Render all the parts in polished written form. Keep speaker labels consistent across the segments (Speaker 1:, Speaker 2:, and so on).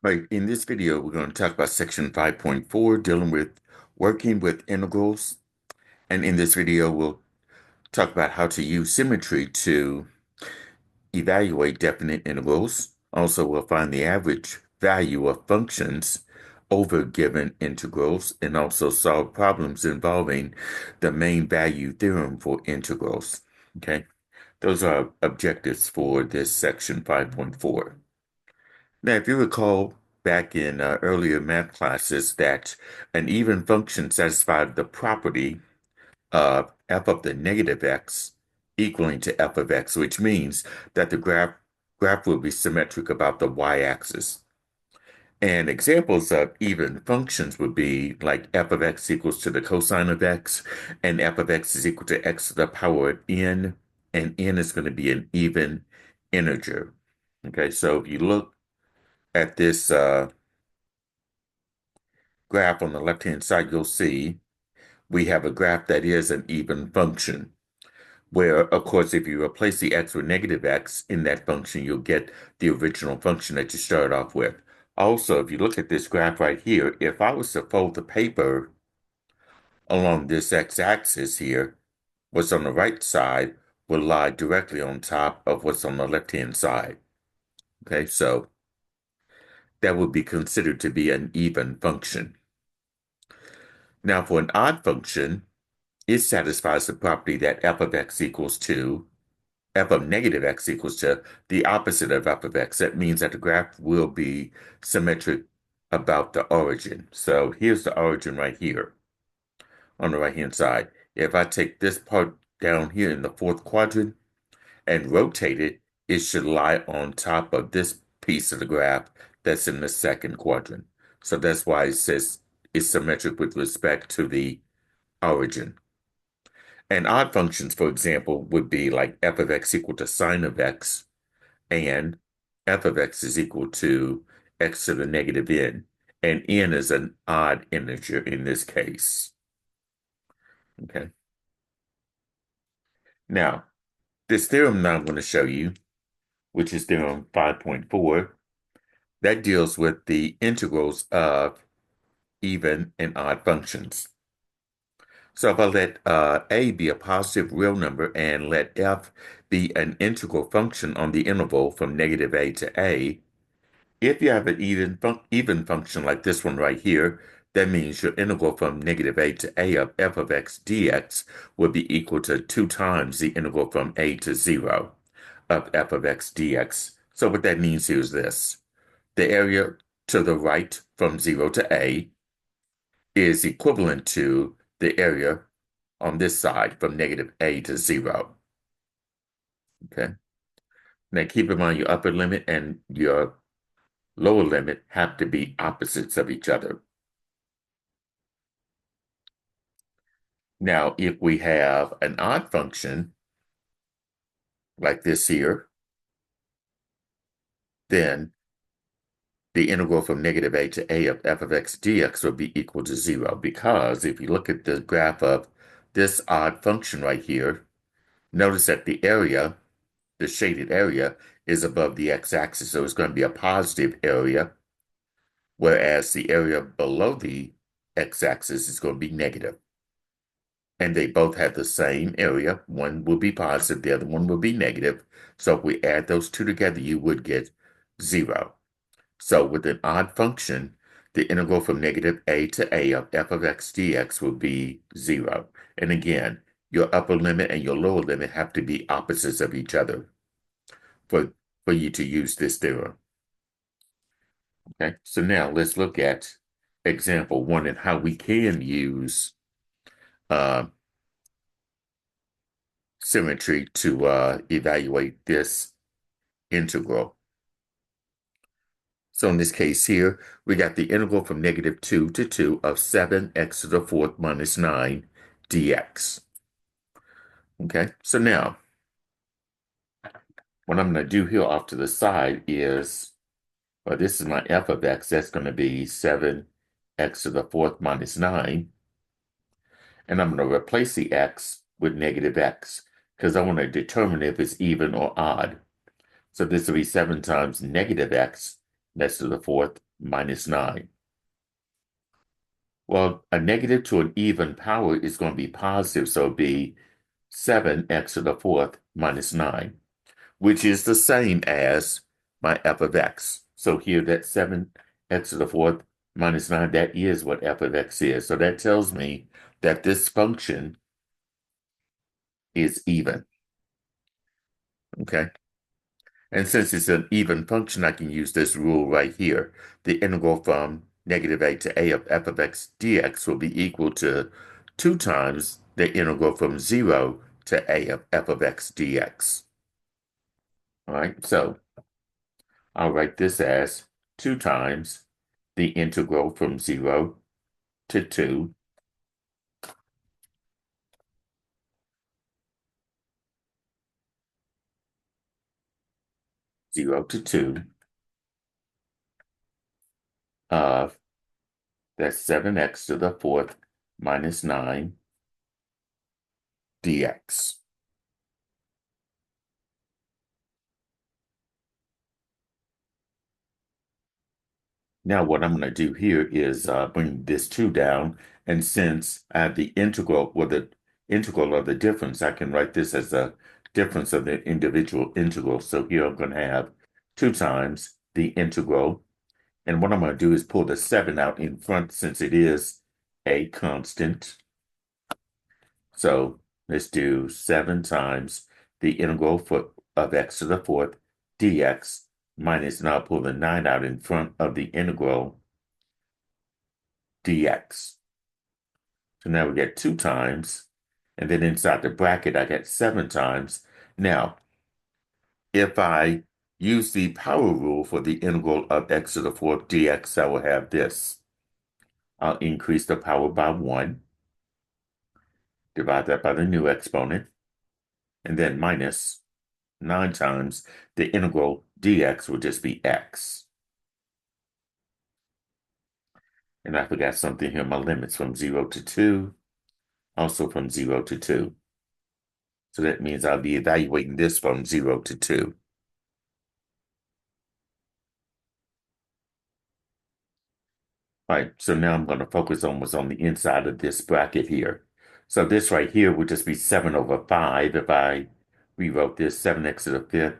Speaker 1: Right, in this video, we're going to talk about section 5.4, dealing with working with integrals. And in this video, we'll talk about how to use symmetry to evaluate definite integrals. Also, we'll find the average value of functions over given integrals and also solve problems involving the main value theorem for integrals. Okay, those are objectives for this section 5.4. Now, if you recall back in earlier math classes that an even function satisfied the property of f of the negative x equaling to f of x, which means that the graph will be symmetric about the y-axis. And examples of even functions would be like f of x equals to the cosine of x, and f of x is equal to x to the power of n, and n is going to be an even integer. Okay, so if you look at this graph on the left-hand side, you'll see we have a graph that is an even function, where, of course, if you replace the x with negative x in that function, you'll get the original function that you started off with. Also, if you look at this graph right here, if I was to fold the paper along this x-axis here, what's on the right side will lie directly on top of what's on the left-hand side. Okay, so that would be considered to be an even function. Now, for an odd function, it satisfies the property that f of x equals to f of negative x equals to the opposite of f of x. That means that the graph will be symmetric about the origin. So here's the origin right here on the right-hand side. If I take this part down here in the fourth quadrant and rotate it, it should lie on top of this piece of the graph that's in the second quadrant. So that's why it says it's symmetric with respect to the origin. And odd functions, for example, would be like f of x equal to sine of x, and f of x is equal to x to the negative n. And n is an odd integer in this case. Okay. Now, this theorem that I'm going to show you, which is theorem 5.4, that deals with the integrals of even and odd functions. So if I let a be a positive real number and let f be an integral function on the interval from negative a to a, if you have an even function like this one right here, that means your integral from negative a to a of f of x dx would be equal to 2 times the integral from a to 0 of f of x dx. So what that means here is this. The area to the right from 0 to a is equivalent to the area on this side from negative a to 0. Okay. Now keep in mind your upper limit and your lower limit have to be opposites of each other. Now, if we have an odd function like this here, then the integral from negative a to a of f of x dx will be equal to 0, because if you look at the graph of this odd function right here, notice that the area, the shaded area, is above the x-axis, so it's going to be a positive area, whereas the area below the x-axis is going to be negative. And they both have the same area. One will be positive, the other one will be negative. So if we add those two together, you would get 0. So with an odd function, the integral from negative a to a of f of x dx will be 0. And again, your upper limit and your lower limit have to be opposites of each other for you to use this theorem. Okay, so now let's look at example 1 and how we can use uh, symmetry to evaluate this integral. So in this case here, we got the integral from negative 2 to 2 of 7x to the fourth minus 9 dx. Okay, so now what I'm going to do here off to the side is, well, this is my f of x. That's going to be 7x to the fourth minus 9. And I'm going to replace the x with negative x because I want to determine if it's even or odd. So this will be 7 times negative x x to the fourth minus 9. Well, a negative to an even power is going to be positive, so it'll be 7x to the fourth minus 9, which is the same as my f of x. So here, that 7x to the fourth minus 9, that is what f of x is. So that tells me that this function is even, okay? And since it's an even function, I can use this rule right here. The integral from negative a to a of f of x dx will be equal to 2 times the integral from 0 to a of f of x dx. All right, so I'll write this as 2 times the integral from 0 to 2 0 to 2 of that's 7x to the fourth minus 9 dx. Now what I'm going to do here is bring this 2 down, and since I have the integral, well, the integral of the difference, I can write this as the difference of the individual integrals. So here I'm going to have 2 times the integral, and what I'm going to do is pull the 7 out in front since it is a constant. So let's do 7 times the integral of x to the fourth dx minus, now pull the 9 out in front of the integral dx. So now we get 2 times, and then inside the bracket, I get 7 times. Now, if I use the power rule for the integral of x to the fourth dx, I will have this. I'll increase the power by 1, divide that by the new exponent, and then minus 9 times the integral dx will just be x. And I forgot something here, my limits from 0 to 2, also from 0 to 2. So that means I'll be evaluating this from 0 to 2. All right, so now I'm going to focus on what's on the inside of this bracket here. So this right here would just be 7 over 5 if I rewrote this 7x to the fifth,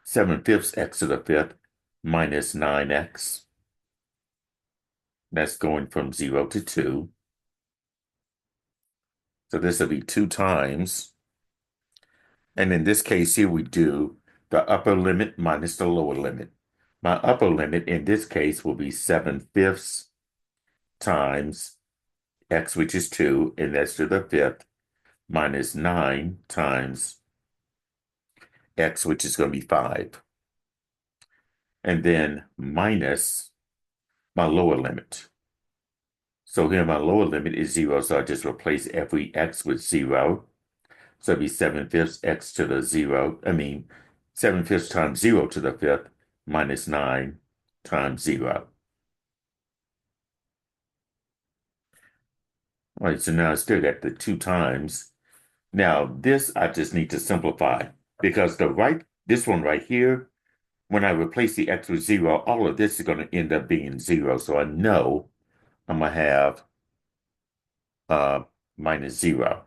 Speaker 1: 7/5 x to the fifth minus 9x. That's going from 0 to 2. So this will be 2 times. And in this case here, we do the upper limit minus the lower limit. My upper limit in this case will be 7/5 times x, which is 2, and that's to the fifth, minus 9 times x, which is going to be 5. And then minus my lower limit. So here my lower limit is 0, so I just replace every x with 0. So it'd be 7/5 x to the 0, 7/5 times 0 to the fifth minus 9 times 0. All right, so now I still got the 2 times. Now this I just need to simplify because this one right here, when I replace the x with 0, all of this is going to end up being 0. So I know I'm going to have minus 0.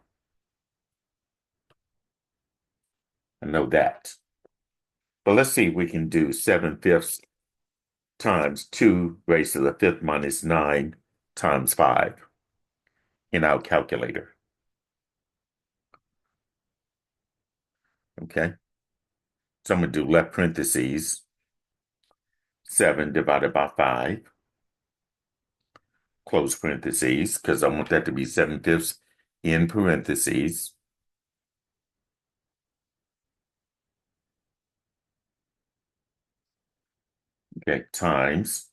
Speaker 1: I know that. But let's see if we can do 7/5 times 2 raised to the fifth minus 9 times 5 in our calculator. Okay. So I'm going to do left parentheses, 7 divided by 5, close parentheses, because I want that to be 7/5 in parentheses. Okay, times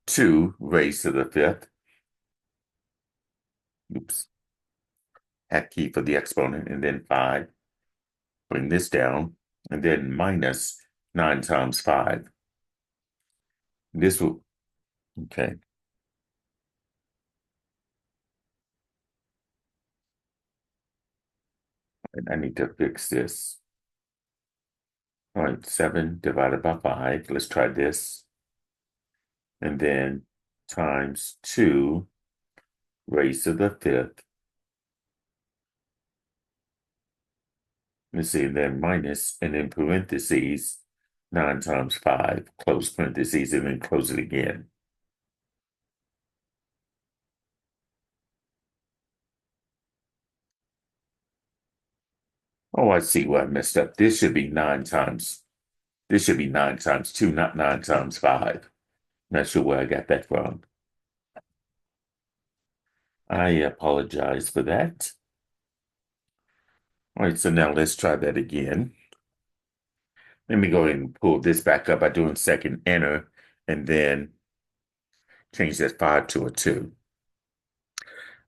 Speaker 1: 2 raised to the fifth. Oops. Hat key for the exponent, and then 5. Bring this down, and then minus 9 times 5. This will, okay. And I need to fix this. All right, 7 divided by 5. Let's try this. And then times 2 raised to the 5th. Let's see, and then minus, and then parentheses, 9 times 5, close parentheses, and then close it again. Oh, I see where I messed up. This should be 9 times 2, not 9 times 5. Not sure where I got that from. I apologize for that. All right, so now let's try that again. Let me go ahead and pull this back up by doing second enter, and then change that 5 to a 2.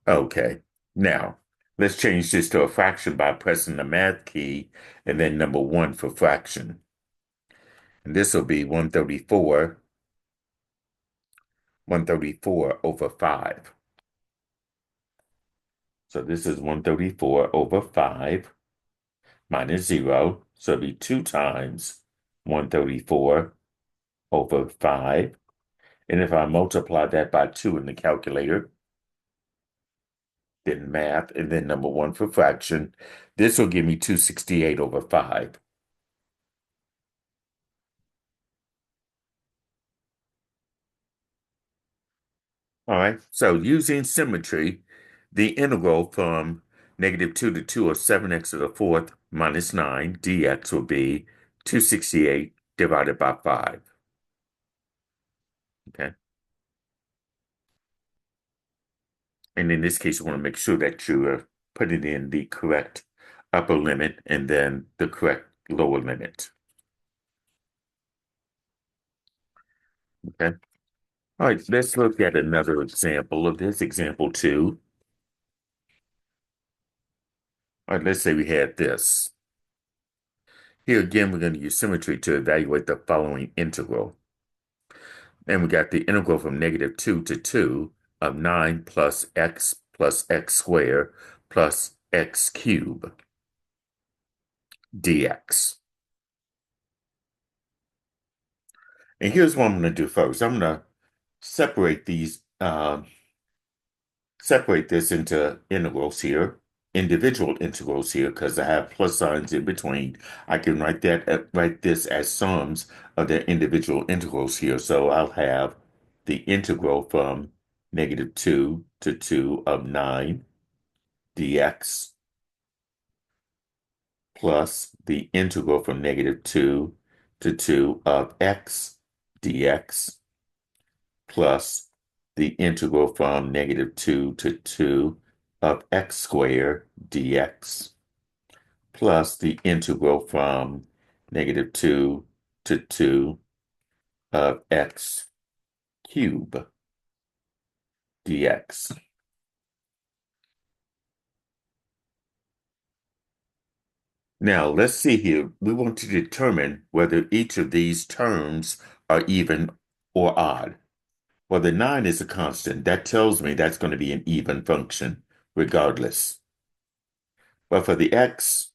Speaker 1: Okay, now let's change this to a fraction by pressing the math key and then number 1 for fraction. And this will be 134 over 5. So this is 134 over 5 minus 0. So it'll be 2 times 134 over 5. And if I multiply that by 2 in the calculator, then math, and then number 1 for fraction, this will give me 268 over 5. All right, so using symmetry, the integral from -2 to 2 of 7x to the 4th minus 9 dx will be 268 divided by 5. Okay. And in this case, you want to make sure that you are putting in the correct upper limit and then the correct lower limit. Okay. All right, let's look at another example of this, example 2. All right, let's say we had this. Here again, we're going to use symmetry to evaluate the following integral. And we got the integral from -2 to 2 of 9 plus x squared plus x cubed dx. And here's what I'm going to do first. I'm going to separate separate this into integrals here, individual integrals here, because I have plus signs in between. I can write this as sums of their individual integrals here. So I'll have the integral from -2 to 2 of 9 dx plus the integral from -2 to 2 of x dx plus the integral from -2 to 2 of x squared dx plus the integral from -2 to 2 of x cubed dx. Now, let's see here. We want to determine whether each of these terms are even or odd. Well, the 9 is a constant. That tells me that's going to be an even function regardless. But for the x,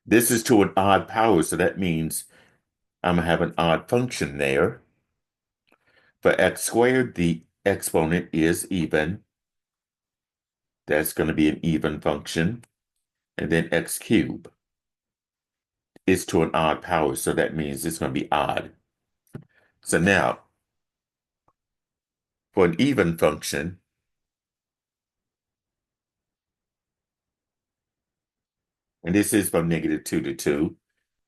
Speaker 1: this is to an odd power, so that means I'm going to have an odd function there. For x squared, the exponent is even. That's going to be an even function. And then x cubed is to an odd power, so that means it's going to be odd. So now, for an even function, and this is from -2 to 2.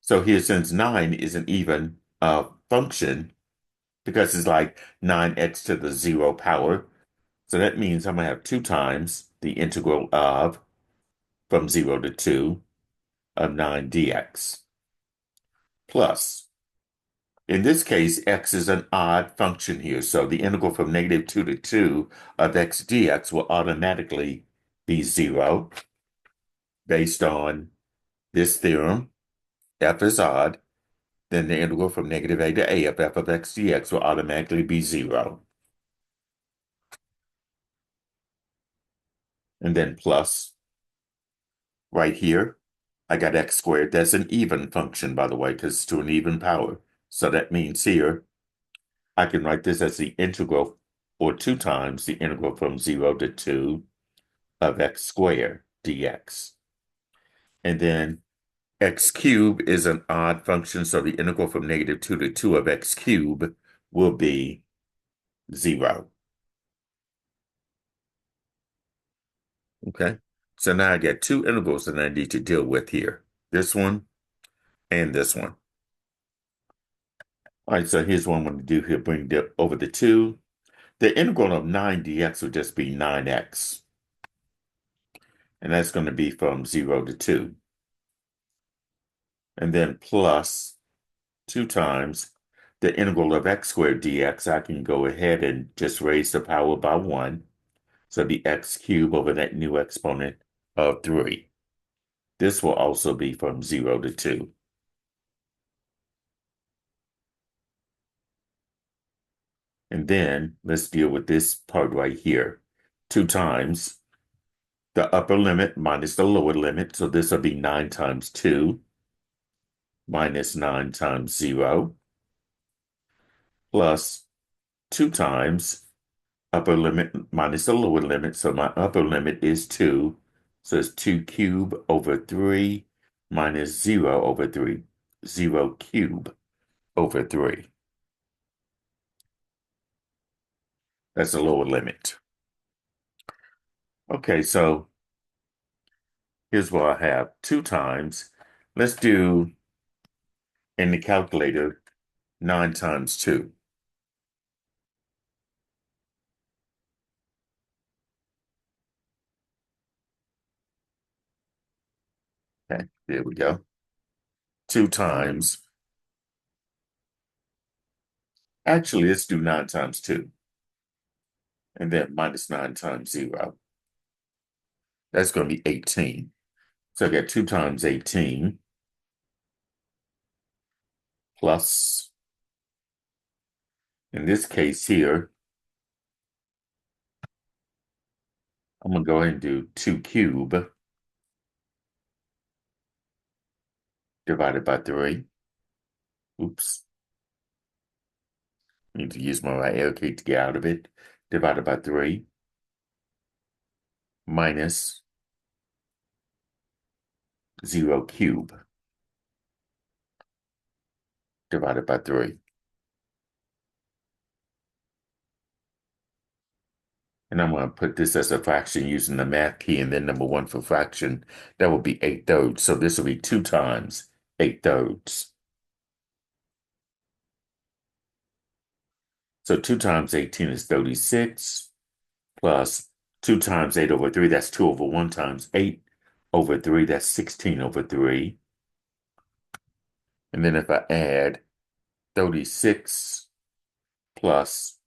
Speaker 1: So here, since 9 is an even function, because it's like 9x to the 0 power, so that means I'm going to have 2 times the integral of from 0 to 2 of 9 dx. Plus, in this case, x is an odd function here, so the integral from -2 to 2 of x dx will automatically be 0 based on this theorem. F is odd, then the integral from -a to a of f of x dx will automatically be 0. And then plus right here. I got x squared. That's an even function, by the way, because it's to an even power. So that means here, I can write this as the integral, or 2 times the integral from 0 to 2 of x squared dx. And then x cubed is an odd function, so the integral from -2 to 2 of x cubed will be 0. Okay, so now I got two integrals that I need to deal with here. This one and this one. All right, so here's what I'm going to do here. Bring over the 2. The integral of 9 dx will just be 9x. And that's going to be from 0 to 2. And then plus 2 times the integral of x squared dx. I can go ahead and just raise the power by 1. So the x cubed over that new exponent of 3. This will also be from 0 to 2. And then let's deal with this part right here. 2 times the upper limit minus the lower limit. So this will be 9 times 2 minus 9 times 0 plus 2 times upper limit minus the lower limit. So my upper limit is 2. So it's 2 cubed over 3 minus 0 over 3. 0 cubed over 3. That's the lower limit. Okay, so here's what I have. 2 times. Let's do in the calculator 9 times 2. Okay, there we go. 2 times. Actually, let's do 9 times 2. And then minus 9 times 0. That's going to be 18. So I got 2 times 18 plus, in this case here, I'm going to go ahead and do 2 cubed divided by 3. Oops. Need to use my right arrow key to get out of it. Divided by 3 minus 0 cubed divided by 3. And I'm going to put this as a fraction using the math key and then number 1 for fraction. That will be 8/3. So this will be 2 times 8/3. So 2 times 18 is 36 plus 2 times 8 over 3. That's 2 over 1 times 8 over 3. That's 16 over 3. And then if I add 36 plus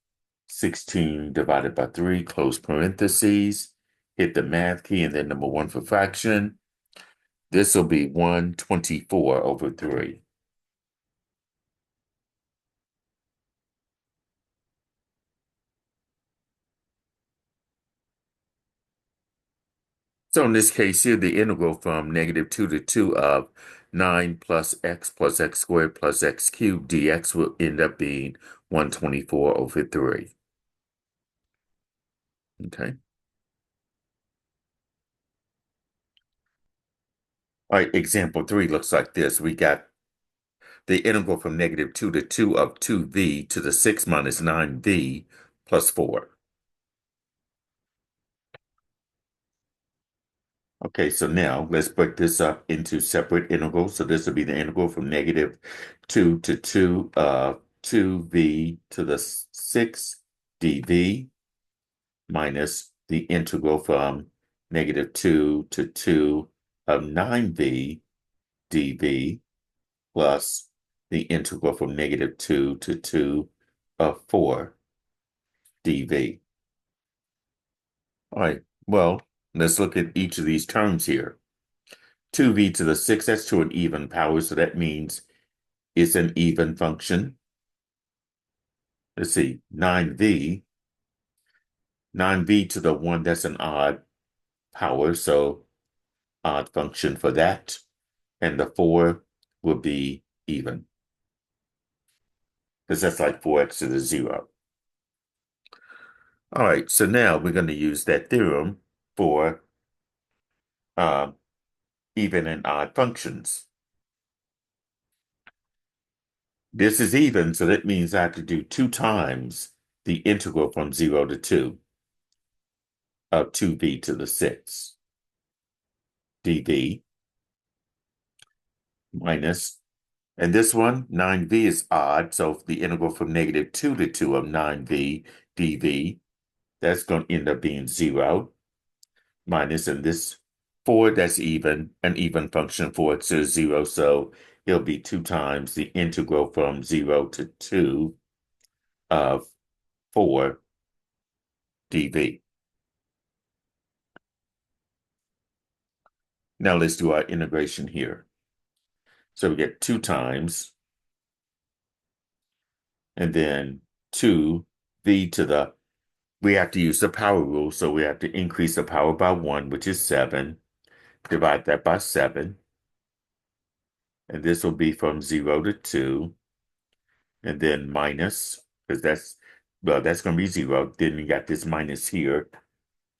Speaker 1: 16 divided by 3, close parentheses, hit the math key and then number 1 for fraction. This will be 124 over 3. So in this case here, the integral from -2 to 2 of 9 plus x squared plus x cubed dx will end up being 124 over 3. Okay. All right, example 3 looks like this. We got the integral from -2 to 2 of 2v to the 6 minus 9v plus 4. Okay, so now let's break this up into separate integrals. So this will be the integral from -2 to 2 of 2v to the 6 dv minus the integral from -2 to 2 of 9v dv plus the integral from -2 to 2 of 4 dv. All right, well, let's look at each of these terms here. 2v to the 6, that's to an even power, so that means it's an even function. Let's see, 9v to the 1, that's an odd power, so odd function for that. and the 4 will be even, because that's like 4x to the 0. All right, so now we're going to use that theorem for uh, even and odd functions. This is even, so that means I have to do 2 times the integral from 0 to 2 of 2v to the 6 dv minus, and this one, 9v is odd, so the integral from negative 2 to 2 of 9v dv, that's going to end up being 0, minus, and this 4, that's even, an even function, 4x to 0, so it'll be 2 times the integral from 0 to 2 of 4 dv. Now let's do our integration here. So we get 2 times, and then 2v to the, we have to use the power rule, so we have to increase the power by 1, which is 7, divide that by 7, and this will be from 0 to 2, and then minus, because that's, well, that's going to be 0. Then we got this minus here,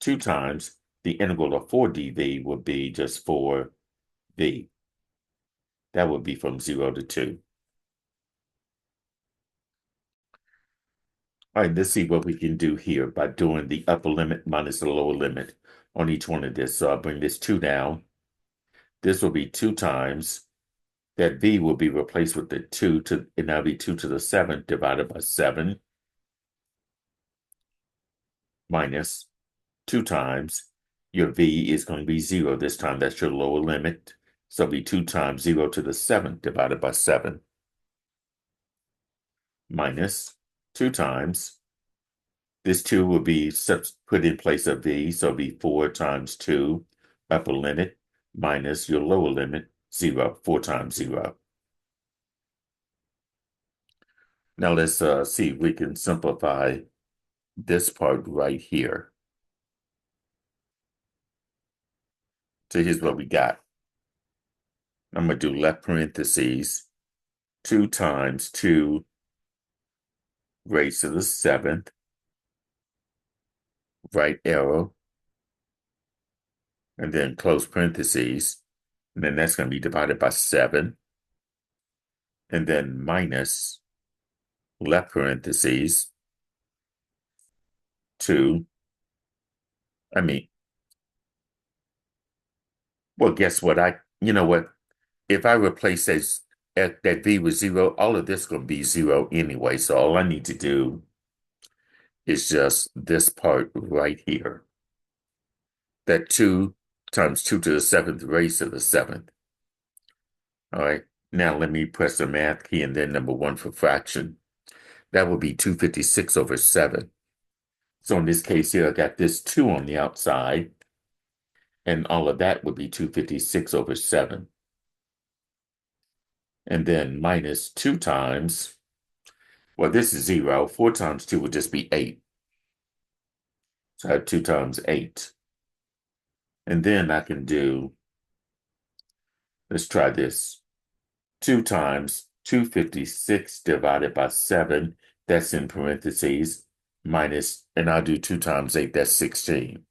Speaker 1: 2 times the integral of 4 dv would be just 4v. That would be from 0 to 2. All right, let's see what we can do here by doing the upper limit minus the lower limit on each one of this. So I'll bring this 2 down. This will be 2 times. That v will be replaced with the 2 to, and that'll be 2 to the 7th divided by 7 minus 2 times. Your v is going to be 0 this time. That's your lower limit. So it'll be 2 times 0 to the 7th divided by 7 minus 2 times. This 2 will be put in place of v, so it'll be 4 times 2 upper limit minus your lower limit, 0, 4 times 0. Now let's see if we can simplify this part right here. So here's what we got. I'm going to do left parentheses, 2 times 2 raised to the 7th, right arrow, and then close parentheses, and then that's going to be divided by 7, and then minus left parentheses, 2, well, guess what? You know what? If I replace that v with 0, all of this is going to be 0 anyway, so all I need to do is just this part right here. That 2 times 2 to the 7th raised to the 7th. All right, now let me press the math key and then number 1 for fraction. That would be 256 over 7. So in this case here, I got this 2 on the outside, and all of that would be 256 over 7. And then minus 2 times, well, this is 0. 4 times 2 would just be 8. So I have 2 times 8. And then I can do, let's try this. 2 times 256 divided by 7, that's in parentheses, minus, and I'll do 2 times 8, that's 16.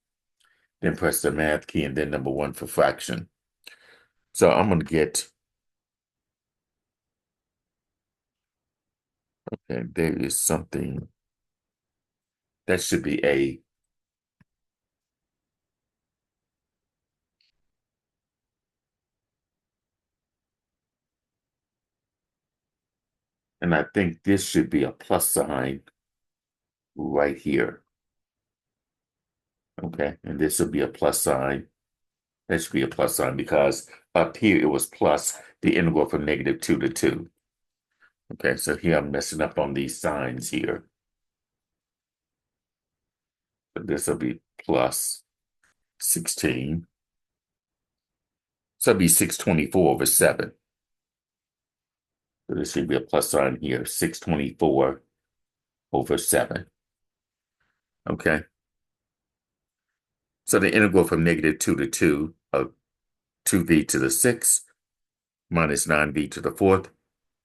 Speaker 1: Then press the math key and then number 1 for fraction. So I'm going to get, okay, there is something, that should be a, and I think this should be a plus sign right here. Okay, and this will be a plus sign. That should be a plus sign because up here it was plus the integral from negative 2 to 2. Okay, so here I'm messing up on these signs here. So this will be plus 16. So it'll be 624 over 7. So this should be a plus sign here, 624 over 7. Okay. So the integral from negative 2 to 2 of 2v to the 6 minus 9v to the fourth.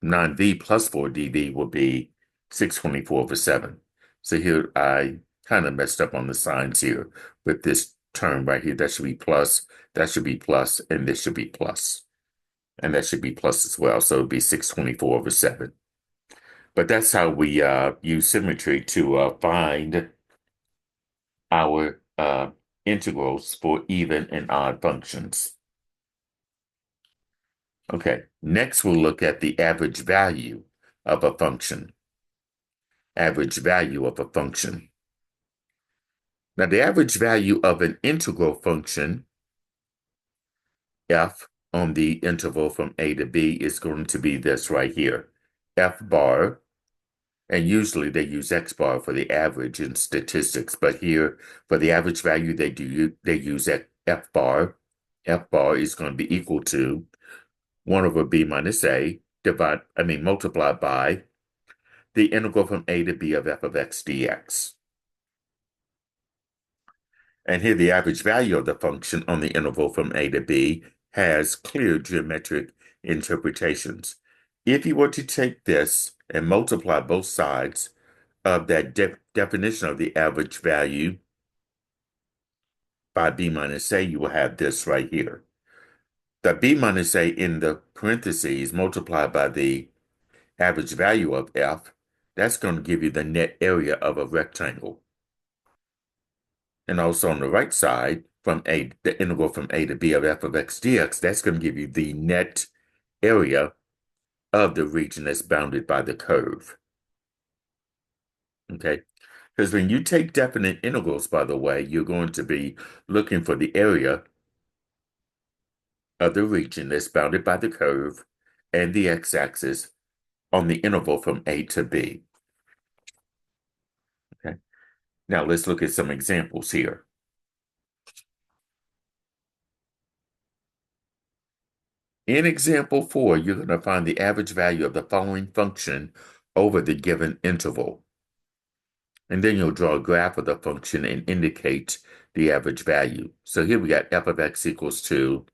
Speaker 1: 9v plus 4dv will be 624 over 7. So here I kind of messed up on the signs here with this term right here. That should be plus, that should be plus, and this should be plus. And that should be plus as well. So it'd be 624 over 7. But that's how we use symmetry to find our integrals for even and odd functions. Okay, next we'll look at the average value of a function. Average value of a function. Now, the average value of an integral function, f, on the interval from a to b is going to be this right here, f bar. And usually they use x bar for the average in statistics, but here for the average value they use f bar. F bar is going to be equal to 1 over b minus a multiplied by the integral from a to b of f of x dx. And here the average value of the function on the interval from a to b has clear geometric interpretations. If you were to take this and multiply both sides of that definition of the average value by b minus a, you will have this right here. The b minus a in the parentheses multiplied by the average value of f, that's going to give you the net area of a rectangle. And also on the right side, the integral from a to b of f of x dx, that's going to give you the net area of the region that's bounded by the curve. Okay? Because when you take definite integrals, by the way, you're going to be looking for the area of the region that's bounded by the curve and the x-axis on the interval from a to b. Okay? Now let's look at some examples here. In example 4, you're going to find the average value of the following function over the given interval. And then you'll draw a graph of the function and indicate the average value. So here we got f of x equals to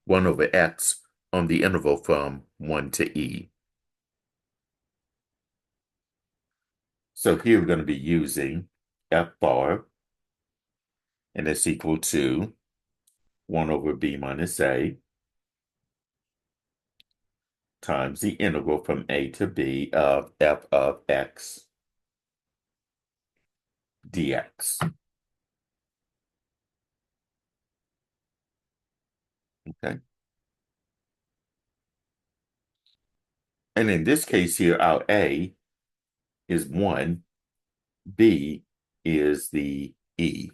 Speaker 1: 1 over x on the interval from 1 to e. So here we're going to be using f bar, and it's equal to 1 over b minus a times the integral from a to b of f of x dx. Okay. And in this case here, our a is 1, b is the e.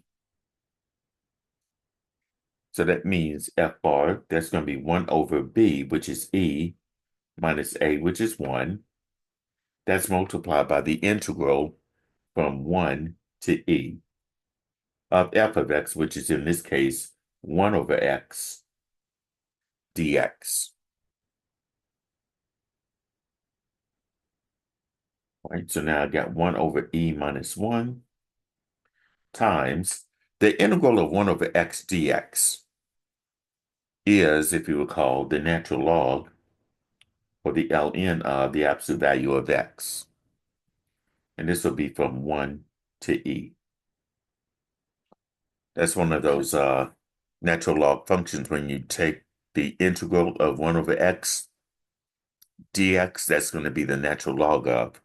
Speaker 1: So that means f bar, that's going to be 1 over b, which is e, minus a, which is 1. That's multiplied by the integral from 1 to e of f of x, which is in this case 1 over x dx. All right, so now I got 1 over e minus 1 times the integral of 1 over x dx is, if you recall, the natural log or the ln of the absolute value of x. And this will be from 1 to e. That's one of those natural log functions when you take the integral of 1 over x dx, that's going to be the natural log of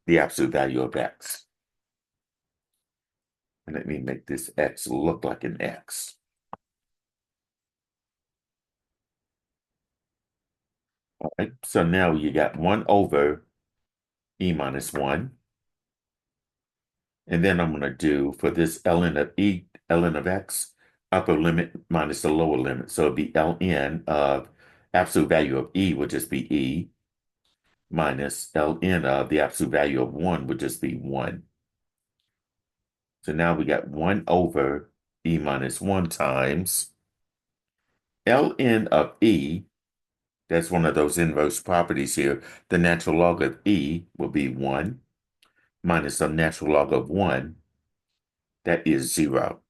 Speaker 1: the absolute value of x. And let me make this x look like an x. All right, so now you got 1 over e minus 1. And then I'm going to do for this ln of e, ln of x, upper limit minus the lower limit. So it'll be ln of absolute value of e would just be e, minus ln of the absolute value of 1 would just be 1. So now we got 1 over e minus 1 times ln of e. That's one of those inverse properties here. The natural log of e will be 1 minus the natural log of 1. That is 0.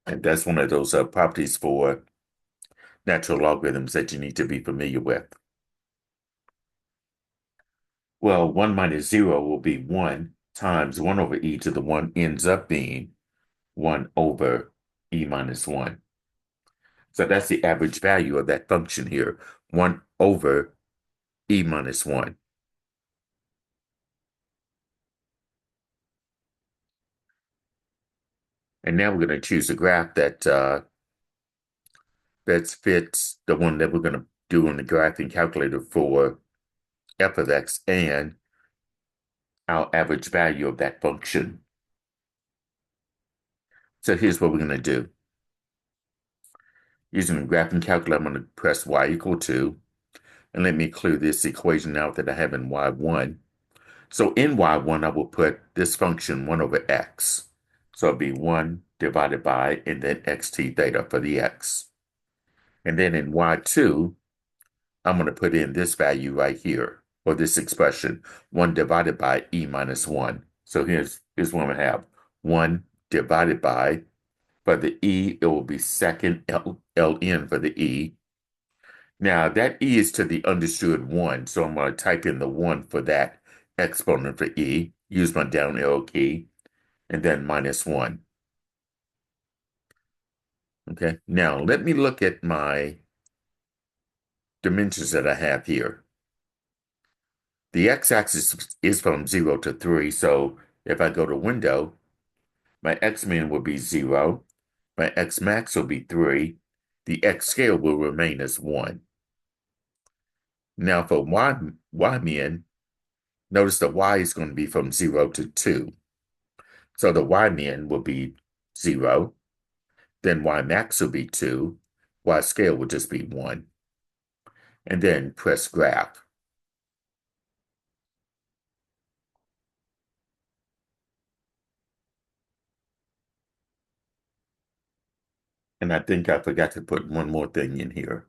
Speaker 1: And that's one of those properties for natural logarithms that you need to be familiar with. Well, 1 minus 0 will be 1 times 1 over e to the 1 ends up being 1 over e minus 1. So that's the average value of that function here, 1 over e minus 1. And now we're going to choose a graph that fits the one that we're going to do on the graphing calculator for f of x and our average value of that function. So here's what we're going to do. Using the graphing calculator, I'm going to press y equal 2. And let me clear this equation out that I have in y1. So in y1, I will put this function 1 over x. So it'll be 1 divided by, and then xt theta for the x. And then in y2, I'm going to put in this value right here, or this expression, 1 divided by e minus 1. So here's what we have. 1 divided by, for the e, it will be second ln for the e. Now, that e is to the understood 1, so I'm going to type in the 1 for that exponent for e, use my down arrow key, and then minus 1. Okay, now let me look at my dimensions that I have here. The x-axis is from 0 to 3, so if I go to window, my x-min will be 0, my x-max will be 3, the x-scale will remain as 1. Now for y-min, notice the y is going to be from 0 to 2. So the y-min will be 0, then y-max will be 2, y-scale will just be 1. And then press graph. And I think I forgot to put one more thing in here.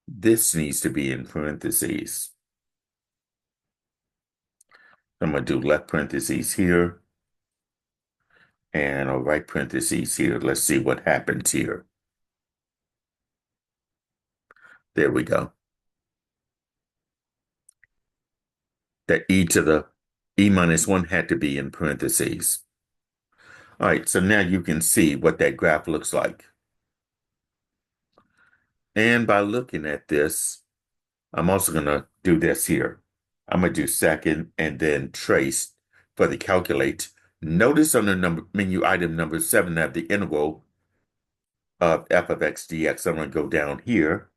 Speaker 1: This needs to be in parentheses. I'm going to do left parentheses here and a right parentheses here. Let's see what happens here. There we go. That e to the e minus 1 had to be in parentheses. All right, so now you can see what that graph looks like. And by looking at this, I'm also going to do this here. I'm going to do second and then trace for the calculate. Notice on the menu item number 7 at the interval of f of x dx. I'm going to go down here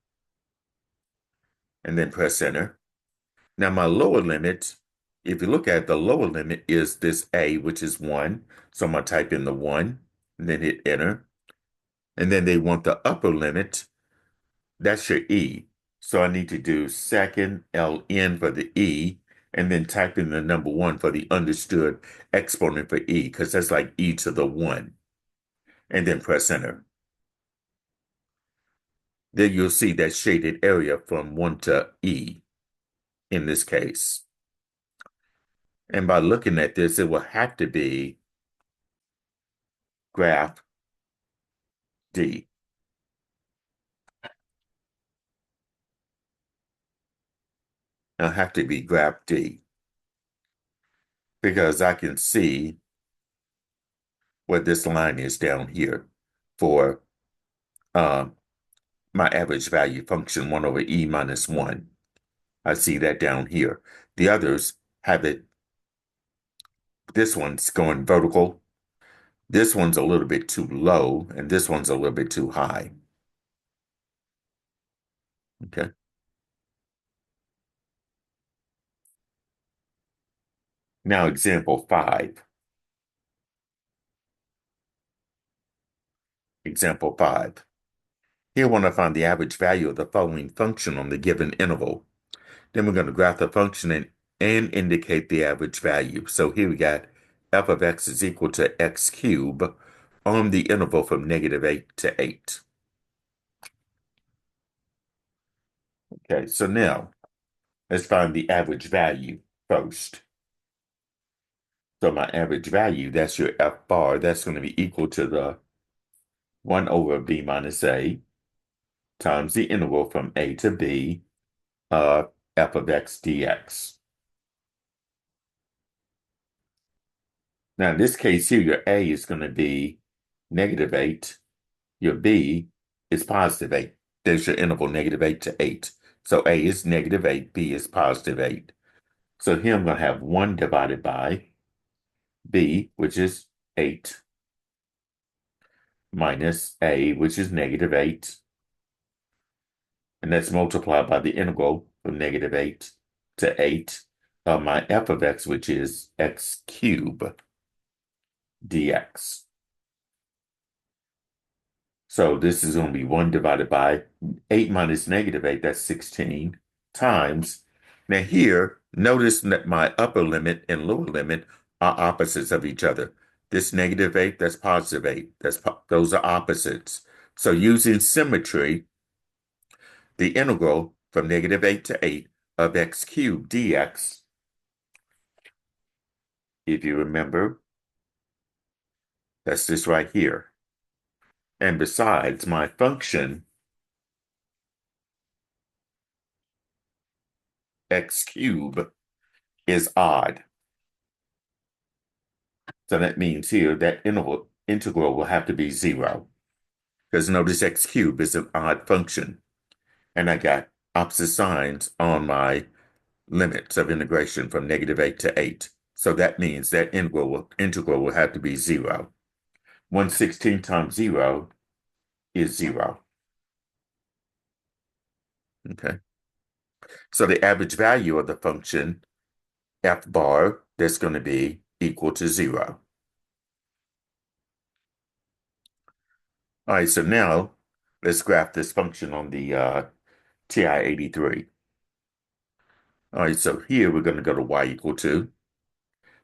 Speaker 1: and then press enter. Now my lower limit, if you look at it, the lower limit is this a, which is 1. So I'm going to type in the 1 and then hit enter. And then they want the upper limit. That's your e. So I need to do second ln for the e, and then type in the number 1 for the understood exponent for e, because that's like e to the 1. And then press enter. Then you'll see that shaded area from 1 to e in this case. And by looking at this, it will have to be graph D. It'll have to be graph D because I can see what this line is down here for my average value function 1 over e minus 1. I see that down here. The others have it, this one's going vertical. This one's a little bit too low, and this one's a little bit too high. Okay. Now example 5. Example 5. Here, when I find the average value of the following function on the given interval, then we're going to graph the function and indicate the average value. So here we got f of x is equal to x cubed on the interval from -8 to 8. Okay, so now let's find the average value first. So my average value, that's your f bar, that's going to be equal to the 1 over b minus a times the integral from a to b of f of x dx. Now, in this case here, your a is going to be -8. Your b is +8. There's your interval, -8 to 8. So a is -8, b is +8. So here I'm going to have 1 divided by b, which is 8, minus a, which is -8. And that's multiplied by the integral from -8 to 8 of my f of x, which is x cubed dx. So this is going to be 1 divided by 8 minus -8, that's 16, times. Now here, notice that my upper limit and lower limit are opposites of each other. This -8, that's +8. Those are opposites. So using symmetry, the integral from -8 to 8 of x cubed dx, if you remember, that's this right here. And besides, my function x cubed is odd. So that means here that integral will have to be 0. Because notice x cubed is an odd function. And I got opposite signs on my limits of integration from -8 to 8. So that means that integral will have to be 0. 1/16 times 0 is 0. Okay. So the average value of the function f bar, that's going to be equal to 0. All right, so now let's graph this function on the TI-83. All right, so here we're going to go to y equal to.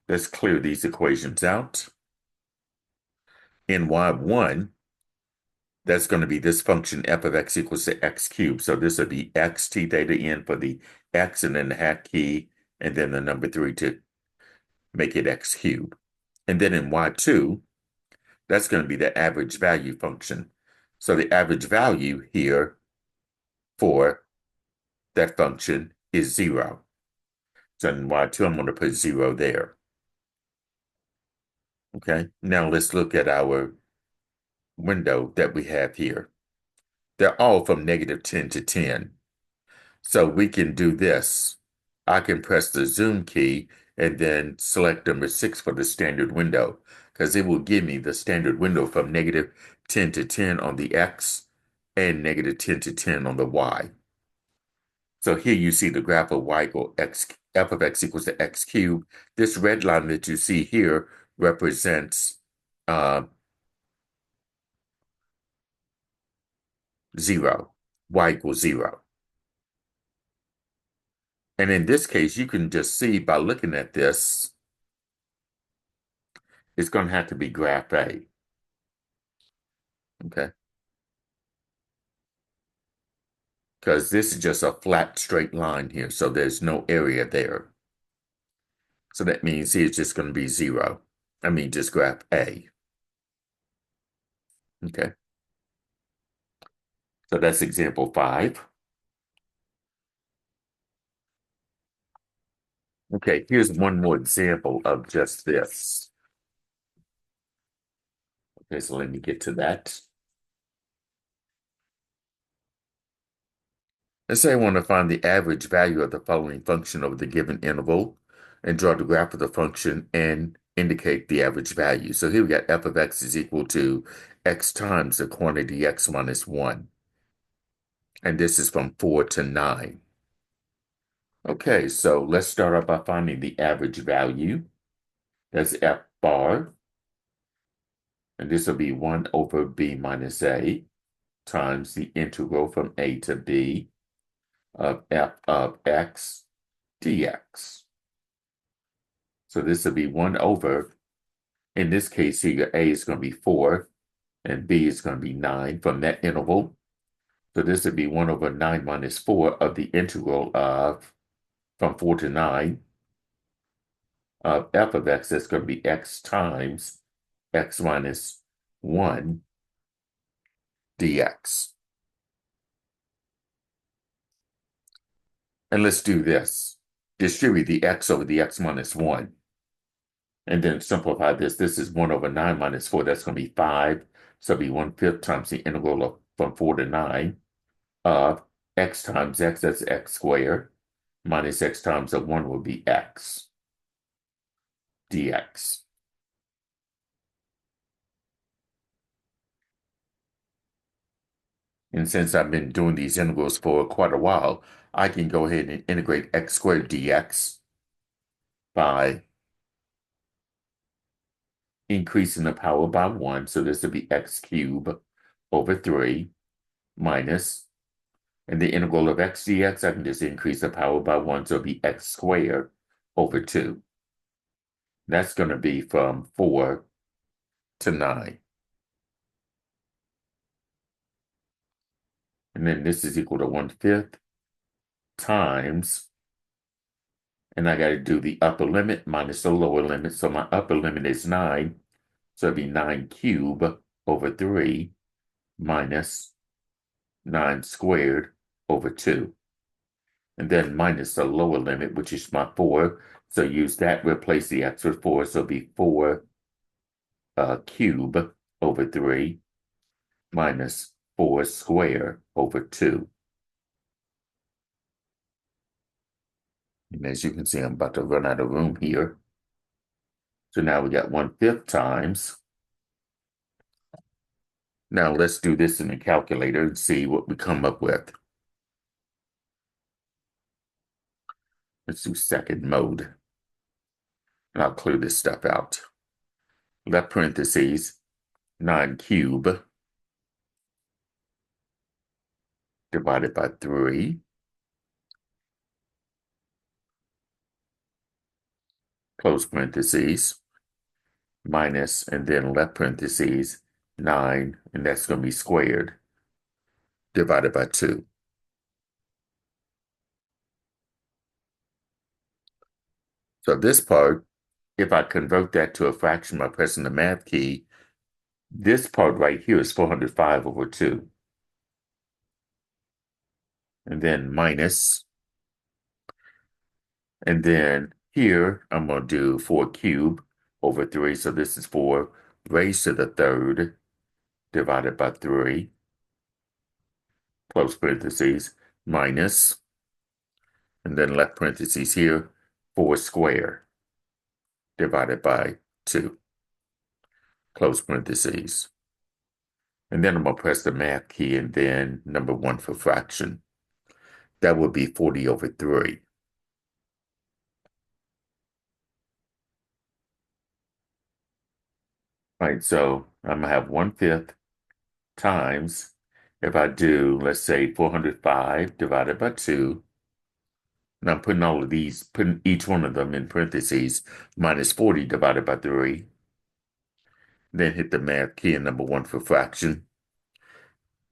Speaker 1: Let's clear these equations out. In y1, that's going to be this function f of x equals to x cubed. So this would be x t theta n for the x and then the hat key, and then the number 3 to make it x cubed. And then in y2, that's going to be the average value function. So the average value here for that function is 0. So in y2, I'm going to put 0 there. Okay, now let's look at our window that we have here. They're all from -10 to 10. So we can do this. I can press the zoom key and then select number 6 for the standard window, because it will give me the standard window from -10 to 10 on the X and -10 to 10 on the Y. So here you see the graph of y equal x, f of x equals to x cubed. This red line that you see here represents 0, y equals 0. And in this case, you can just see by looking at this, it's going to have to be graph A. Okay. Because this is just a flat straight line here, so there's no area there. So that means it's just going to be 0. I mean, just graph A. Okay. So that's example 5. Okay, here's one more example of just this. Okay, so let me get to that. Let's say I want to find the average value of the following function over the given interval and draw the graph of the function and indicate the average value. So here we got f of x is equal to x times the quantity x minus 1. And this is from 4 to 9. Okay, so let's start out by finding the average value. That's f bar. And this will be 1 over b minus a times the integral from a to b of f of x dx. So this will be 1 over, in this case here, your a is going to be 4 and b is going to be 9 from that interval. So this would be 1 over 9 minus 4 of the integral of, from 4 to 9, of f of x. That's going to be x times x minus 1 dx. And let's do this. Distribute the x over the x minus 1. And then simplify this. This is 1 over 9 minus 4. That's going to be 5. So it'll be 1/5 times the integral of from 4 to 9 of x times x, that's x squared, minus x times the 1 will be x dx. And since I've been doing these integrals for quite a while, I can go ahead and integrate x squared dx by increasing the power by 1. So this will be x cubed over 3 minus, and the integral of x dx, I can just increase the power by 1. So it'll be x squared over 2. That's going to be from 4 to 9. And then this is equal to 1/5 times, and I got to do the upper limit minus the lower limit. So my upper limit is 9. So it'd be 9 cubed over 3 minus 9 squared over 2. And then minus the lower limit, which is my 4. So use that, replace the x with 4. So it'll be 4 cubed over 3 minus 4 squared over 2. And as you can see, I'm about to run out of room here. So now we got 1/5 times. Now let's do this in the calculator and see what we come up with. Let's do second mode. And I'll clear this stuff out. Left parentheses, 9 cubed divided by 3. Close parentheses, minus, and then left parentheses, 9, and that's going to be squared, divided by 2. So this part, if I convert that to a fraction by pressing the math key, this part right here is 405 over 2. And then minus, and then here I'm going to do 4 cubed over 3. So this is 4 raised to the third divided by 3, close parentheses, minus, and then left parentheses here, 4 squared divided by 2, close parentheses. And then I'm going to press the math key and then number 1 for fraction. That would be 40 over 3. All right, so I'm going to have 1/5 times, if I do, let's say 405 divided by 2, and I'm putting all of these, putting each one of them in parentheses, minus 40 divided by 3, then hit the math key and number 1 for fraction.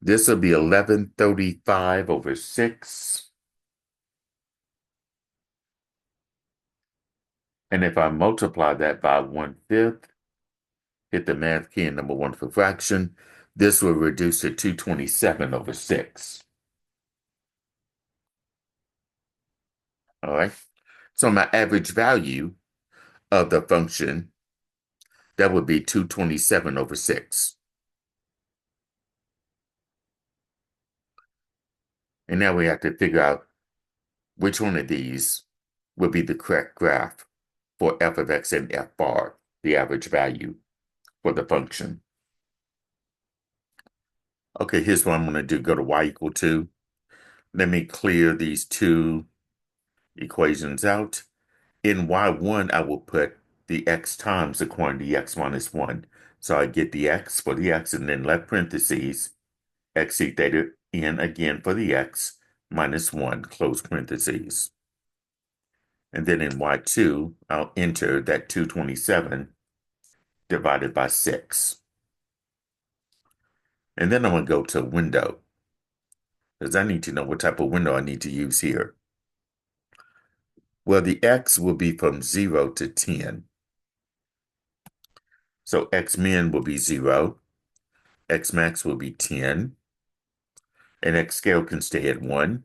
Speaker 1: This will be 1135 over 6. And if I multiply that by 1/5, hit the math key and number 1 for fraction, this will reduce to 227 over 6. All right. So my average value of the function, that would be 227 over 6. And now we have to figure out which one of these would be the correct graph for f of x and f bar, the average value for the function. Okay, here's what I'm going to do. Go to y equal 2. Let me clear these two equations out. In y1, I will put the x times the quantity x minus 1. So I get the x for the x, and then left parentheses, x theta in again for the x, minus 1, close parentheses. And then in y2, I'll enter that 227 divided by 6. And then I'm going to go to window, because I need to know what type of window I need to use here. Well, the x will be from 0 to 10. So x min will be 0, x max will be 10, and x scale can stay at 1.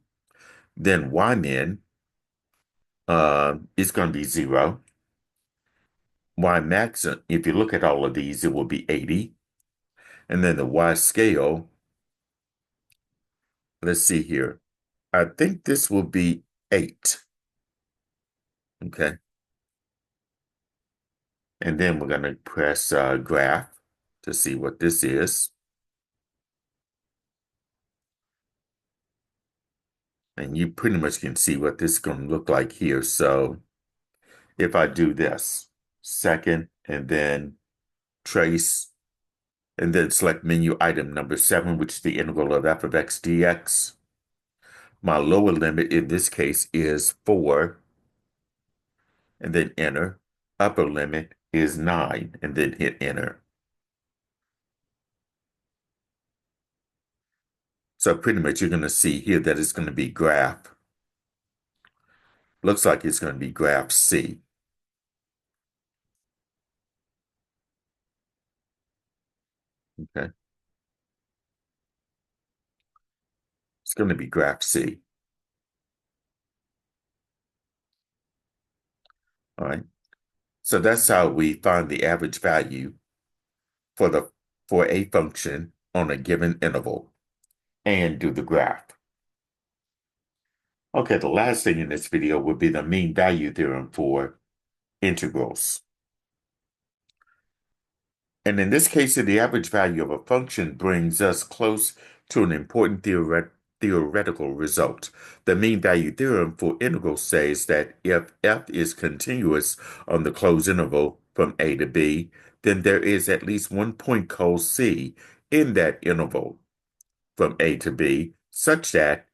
Speaker 1: Then y min is going to be 0. Y max, if you look at all of these, it will be 80. And then the y scale, let's see here. I think this will be 8. Okay. And then we're going to press graph to see what this is. And you pretty much can see what this is going to look like here. So if I do this, second, and then trace, and then select menu item number 7, which is the integral of f of x dx. My lower limit in this case is 4, and then enter. Upper limit is 9, and then hit enter. So pretty much you're going to see here that it's going to be graph. Looks like it's going to be graph C. Okay. It's going to be graph C. All right. So that's how we find the average value for a function on a given interval and do the graph. Okay, the last thing in this video would be the mean value theorem for integrals. And in this case, the average value of a function brings us close to an important theoretical result. The mean value theorem for integrals says that if f is continuous on the closed interval from a to b, then there is at least one point called c in that interval from a to b, such that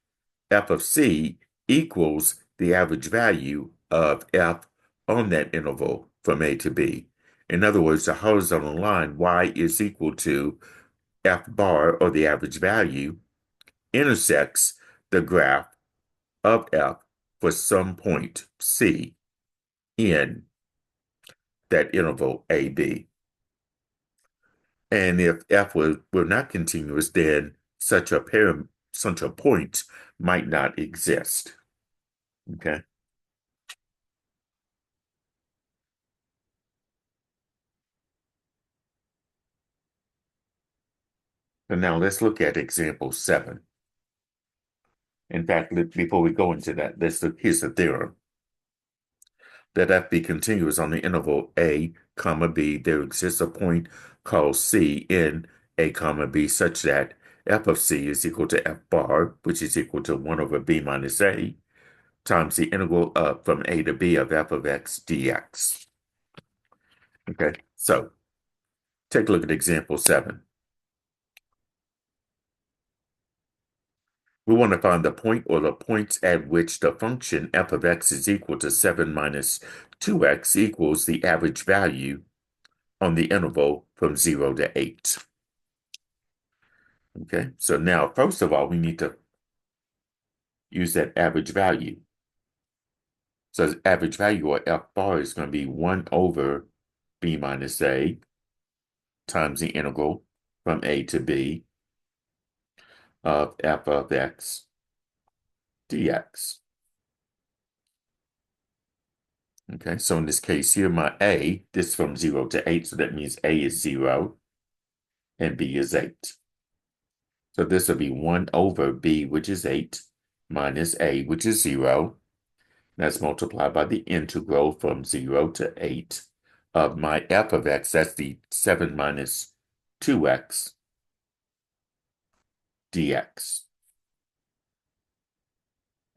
Speaker 1: f of c equals the average value of f on that interval from a to b. In other words, the horizontal line y is equal to f bar, or the average value, intersects the graph of f for some point c in that interval ab. And if f were not continuous, then such a point might not exist. Okay. So now let's look at example 7. In fact, before we go into that, here's the theorem. That f be continuous on the interval a, comma b, there exists a point called c in a, comma b, such that f of c is equal to f bar, which is equal to 1 over b minus a, times the integral from a to b of f of x dx. Okay, so take a look at example 7. We want to find the point or the points at which the function f of x is equal to 7 minus 2x equals the average value on the interval from 0 to 8. Okay, so now, first of all, we need to use that average value. So the average value, or f bar, is going to be 1 over b minus a times the integral from a to b of f of x dx. Okay, so in this case here, my a, this is from 0 to 8, so that means a is 0 and b is 8. So this will be 1 over b, which is 8, minus a, which is 0. That's multiplied by the integral from 0 to 8 of my f of x. That's the 7 minus 2x dx.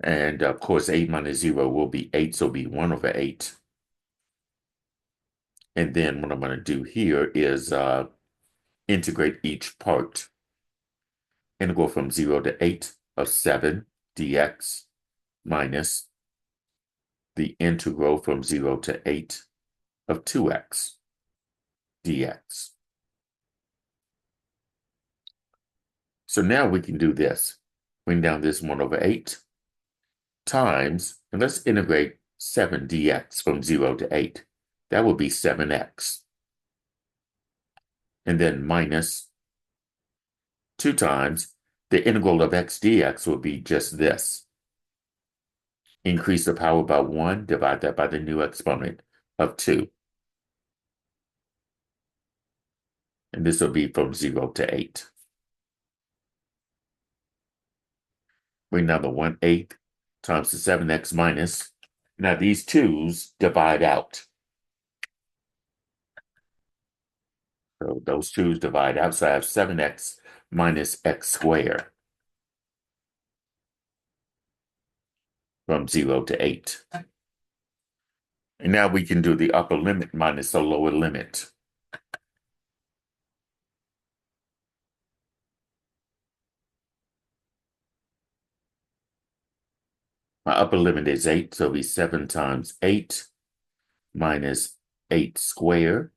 Speaker 1: And of course, 8 minus 0 will be 8, so it'll be 1 over 8. And then what I'm going to do here is integrate each part. Integral from 0 to 8 of 7 dx minus the integral from 0 to 8 of 2x dx. So now we can do this. Bring down this 1 over 8 times, and let's integrate 7 dx from 0 to 8. That will be 7x. And then minus 2 times the integral of x dx will be just this. Increase the power by 1, divide that by the new exponent of 2. And this will be from 0 to 8. Bring down the 1/8 times the 7x minus. Now these 2's divide out. So those 2's divide out, so I have 7x minus x squared from 0 to 8. And now we can do the upper limit minus the lower limit. My upper limit is 8, so it'll be 7 times 8 minus 8 squared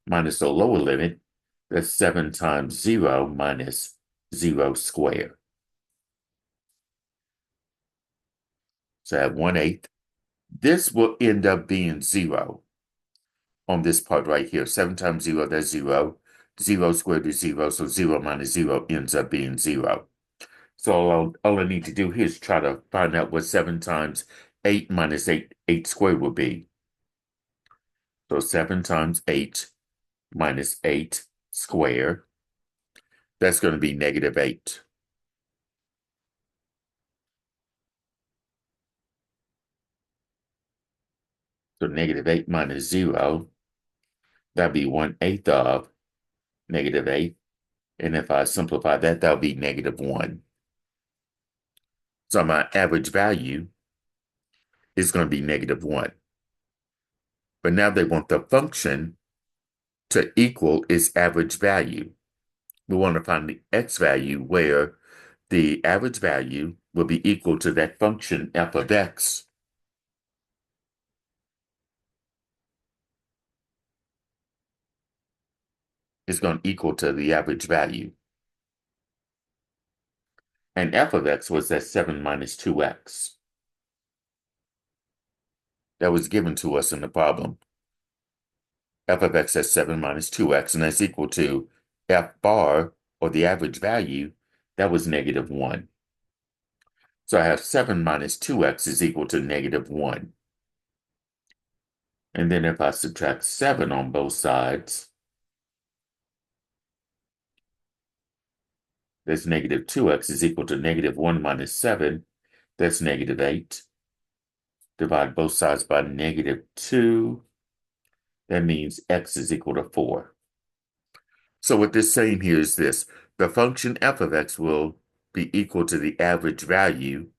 Speaker 1: minus the lower limit, that's 7 times 0 minus 0 squared. So I have 1/8. This will end up being 0 on this part right here. 7 times 0, that's 0. 0 squared is 0, so 0 minus 0 ends up being 0. So all I need to do here is try to find out what 7 times 8 minus 8 squared will be. So 7 times 8 minus 8 squared, that's going to be negative 8. So negative 8 minus 0, that'd be 1/8 of negative 8. And if I simplify that, that'll be negative 1. So my average value is going to be negative 1. But now they want the function to equal its average value. We want to find the x value where the average value will be equal to that function f of x. Is going to equal to the average value. And f of x was that 7 minus 2x. That was given to us in the problem. F of x is 7 minus 2x, and that's equal to f bar, or the average value, that was negative 1. So I have 7 minus 2x is equal to negative 1. And then if I subtract 7 on both sides, that's negative 2x is equal to negative 1 minus 7. That's negative 8. Divide both sides by negative 2. That means x is equal to 4. So what this saying here is this. The function f of x will be equal to the average value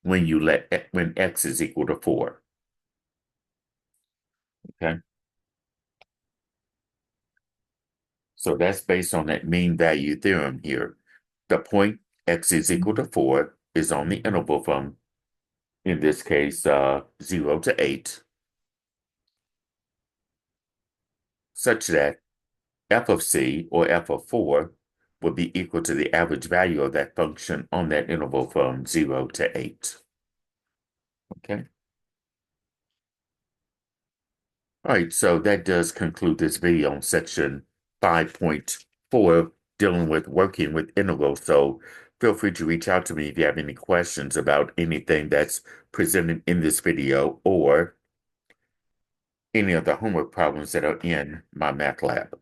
Speaker 1: when x is equal to 4. Okay? So that's based on that mean value theorem here. The point x is equal to 4 is on the interval from, in this case, 0 to 8, such that f of c, or f of 4, would be equal to the average value of that function on that interval from 0 to 8. Okay? All right, so that does conclude this video on section 5.4, dealing with working with integrals. So feel free to reach out to me if you have any questions about anything that's presented in this video or any of the homework problems that are in my math lab.